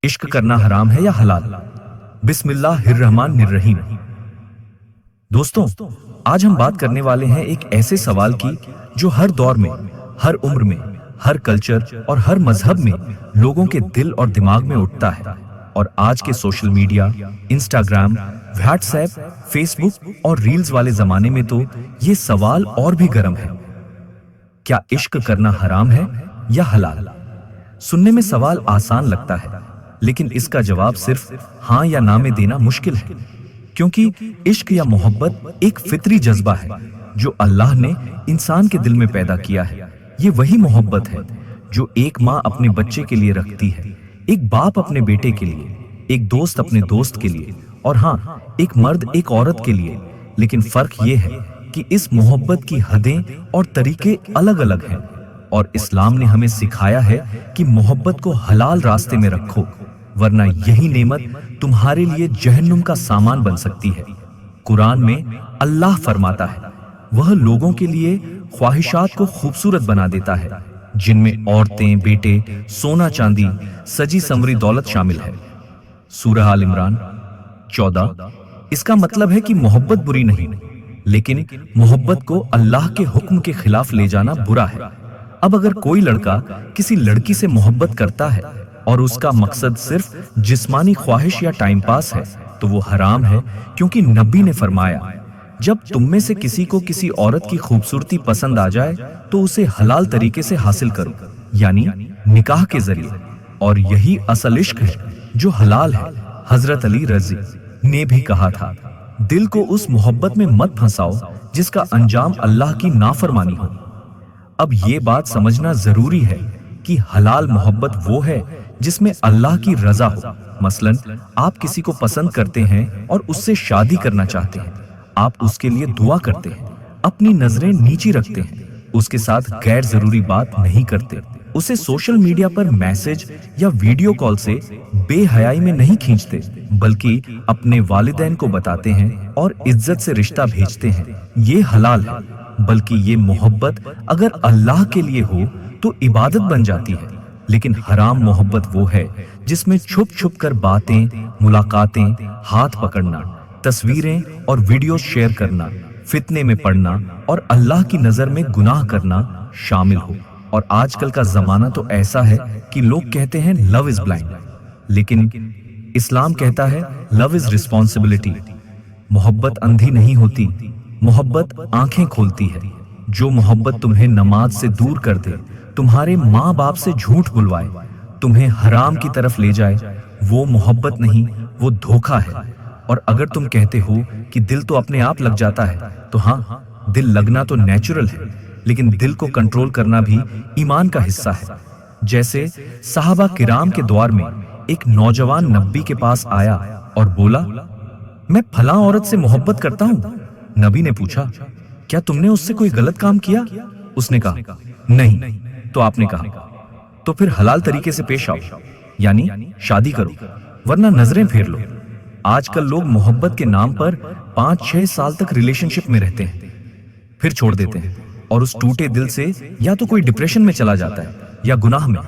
इश्क करना हराम है या हलाल? बिस्मिल्लाहिर्रहमानिर्रहीम। दोस्तों, आज हम बात करने वाले हैं एक ऐसे सवाल की जो हर दौर में, हर उम्र में, हर कल्चर और हर मजहब में लोगों के दिल और दिमाग में उठता है। और आज के social media, Instagram, WhatsApp, Facebook और रील्स वाले जमाने में तो ये सवाल और भी गर्म है। क्या इश्क करना हराम है या हलाल? सुनने में सवाल आसान लगता है, लेकिन इसका जवाब सिर्फ हाँ या ना में देना मुश्किल है। क्योंकि इश्क या मोहब्बत एक फितरी जज्बा है जो अल्लाह ने इंसान के दिल में पैदा किया है। ये वही मोहब्बत है जो एक माँ अपने बच्चे के लिए रखती है, एक बाप अपने बेटे के लिए, एक दोस्त अपने दोस्त के लिए, और हाँ, एक मर्द एक औरत के लिए। लेकिन फर्क ये है कि इस मोहब्बत की हदें और तरीके अलग अलग हैं। और इस्लाम ने हमें सिखाया है कि मोहब्बत को हलाल रास्ते में रखो, वरना यही नेमत तुम्हारे लिए जहन्नुम का सामान बन सकती है। कुरान में अल्लाह फरमाता है, वह लोगों के लिए ख्वाहिशात को खूबसूरत बना देता है जिनमें औरतें, बेटे, सोना चांदी, सजी संवरी दौलत शामिल है। सूरह आल इमरान 14। इसका मतलब है कि मोहब्बत बुरी नहीं, लेकिन मोहब्बत को अल्लाह के हुक्म के खिलाफ ले जाना बुरा है। अब अगर कोई लड़का किसी लड़की से मोहब्बत करता है और उसका मकसद सिर्फ जिस्मानी ख्वाहिश या टाइम पास है, तो वो हराम है। क्योंकि नबी ने फरमाया, जब तुम में से किसी को किसी औरत की खूबसूरती पसंद आ जाए तो उसे हलाल तरीके से हासिल करो, यानी निकाह के जरिए। और यही असल इश्क है जो हलाल है। हजरत अली रजी ने भी कहा था, दिल को उस मोहब्बत में मत फंसाओ जिसका अंजाम अल्लाह की नाफरमानी हो। अब ये बात समझना जरूरी है कि हलाल मोहब्बत वो है जिसमें अल्लाह की रजा हो। मसलन, आप किसी को पसंद करते हैं और उससे शादी करना चाहते हैं। आप उसके लिए दुआ करते हैं, अपनी नजरें नीची रखते हैं, उसके साथ गैर जरूरी बात नहीं करते, उसे सोशल मीडिया पर मैसेज या वीडियो कॉल से बेहयाई में नहीं खींचते, बल्कि अपने वालिदैन को बताते हैं और इज्जत से रिश्ता भेजते हैं। ये हलाल है। बल्कि ये मोहब्बत अगर अल्लाह के लिए हो तो इबादत बन जाती है। लेकिन हराम मोहब्बत वो है जिसमें छुप छुप कर बातें, मुलाकातें, हाथ पकड़ना, तस्वीरें और वीडियो शेयर करना, फितने में पड़ना और अल्लाह की नजर में गुनाह करना शामिल हो। और आजकल का जमाना तो ऐसा है कि लोग कहते हैं लव इज ब्लाइंड, लेकिन इस्लाम कहता है लव इज रिस्पॉन्सिबिलिटी। मोहब्बत अंधी नहीं होती, मोहब्बत आंखें खोलती है। जो मोहब्बत तुम्हें नमाज से दूर कर दे, तुम्हारे माँ बाप से झूठ बुलवाए, तुम्हें हराम की तरफ ले जाए, वो मोहब्बत नहीं, वो धोखा है। और अगर तुम कहते हो कि दिल तो अपने आप लग जाता है, तो हाँ, दिल लगना तो नेचुरल है, लेकिन दिल को कंट्रोल करना भी ईमान का हिस्सा है। जैसे सहाबा किराम के दौर में एक नौजवान नबी के पास आया और बोला, मैं फलां औरत से मोहब्बत करता हूँ। नबी ने पूछा, क्या तुमने उससे कोई गलत काम किया? उसने कहा, नहीं। तो आपने कहा, तो फिर हलाल तरीके से पेश आओ, यानी शादी करो, वरना नजरें फेर लो। आजकल लोग मोहब्बत के नाम पर 5-6 साल तक रिलेशनशिप में रहते हैं, फिर छोड़ देते हैं, और उस टूटे दिल से या तो कोई डिप्रेशन में चला जाता है या गुनाह में।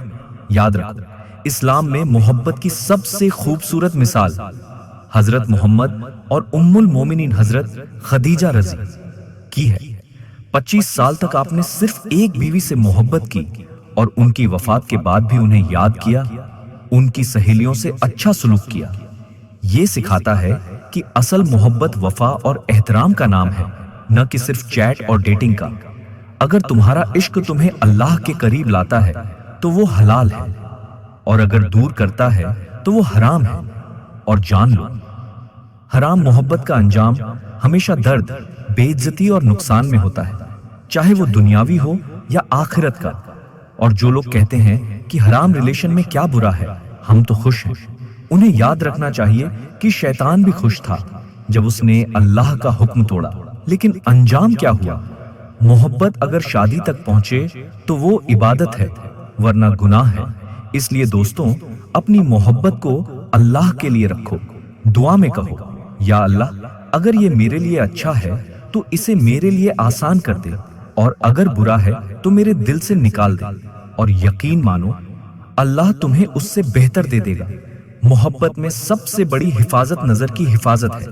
याद रखो, इस्लाम में मोहब्बत की सबसे खूबसूरत मिसाल हजरत मोहम्मद और उम्मुल मोमिनीन हजरत खदीजा रजी की है। 25 साल तक आपने सिर्फ एक बीवी से मोहब्बत की और उनकी वफात के बाद भी उन्हें याद किया, उनकी सहेलियों से अच्छा सलूक किया। ये सिखाता है कि असल मोहब्बत वफा और एहतराम का नाम है, न कि सिर्फ चैट और डेटिंग का। अगर तुम्हारा इश्क तुम्हें अल्लाह के करीब लाता है तो वो हलाल है, और अगर दूर करता है तो वो हराम है। और जान लो, हराम मोहब्बत का अंजाम हमेशा दर्द, बेइज्जती और नुकसान में होता है, चाहे वो दुनियावी हो या आखिरत का। और जो लोग कहते हैं कि हराम रिलेशन में क्या बुरा है, हम तो खुश हैं, उन्हें याद रखना चाहिए कि शैतान भी खुश था जब उसने अल्लाह का हुक्म तोड़ा। लेकिन अंजाम क्या हुआ? मोहब्बत अगर शादी तक पहुंचे तो वो इबादत है, वरना गुनाह है। इसलिए दोस्तों, अपनी मोहब्बत को अल्लाह के लिए रखो। दुआ में कहो, या अल्लाह, अगर ये मेरे लिए अच्छा है तो इसे मेरे लिए आसान कर दे, और अगर बुरा है तो मेरे दिल से निकाल दे। और यकीन मानो, अल्लाह तुम्हें उससे बेहतर दे देगा। मोहब्बत में सबसे बड़ी हिफाजत नजर की हिफाजत है।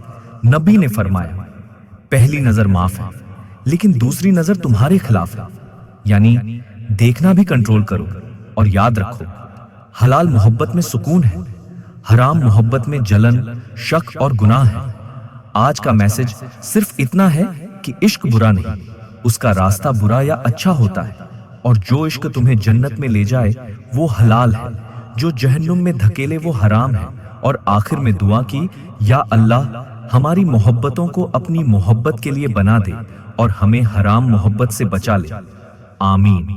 नबी ने फरमाया, पहली नजर माफ है, लेकिन दूसरी नजर तुम्हारे खिलाफ है। यानी देखना भी कंट्रोल करो। और याद रखो, हलाल मोहब्बत में सुकून है, हराम मोहब्बत में जलन, शक और गुनाह है। आज का मैसेज सिर्फ इतना है कि इश्क बुरा नहीं, उसका रास्ता बुरा या अच्छा होता है। और जो इश्क तुम्हें जन्नत में ले जाए वो हलाल है, जो जहन्नुम में धकेले वो हराम है। और आखिर में दुआ की, या अल्लाह हमारी मोहब्बतों को अपनी मोहब्बत के लिए बना दे और हमें हराम मोहब्बत से बचा ले। आमीन।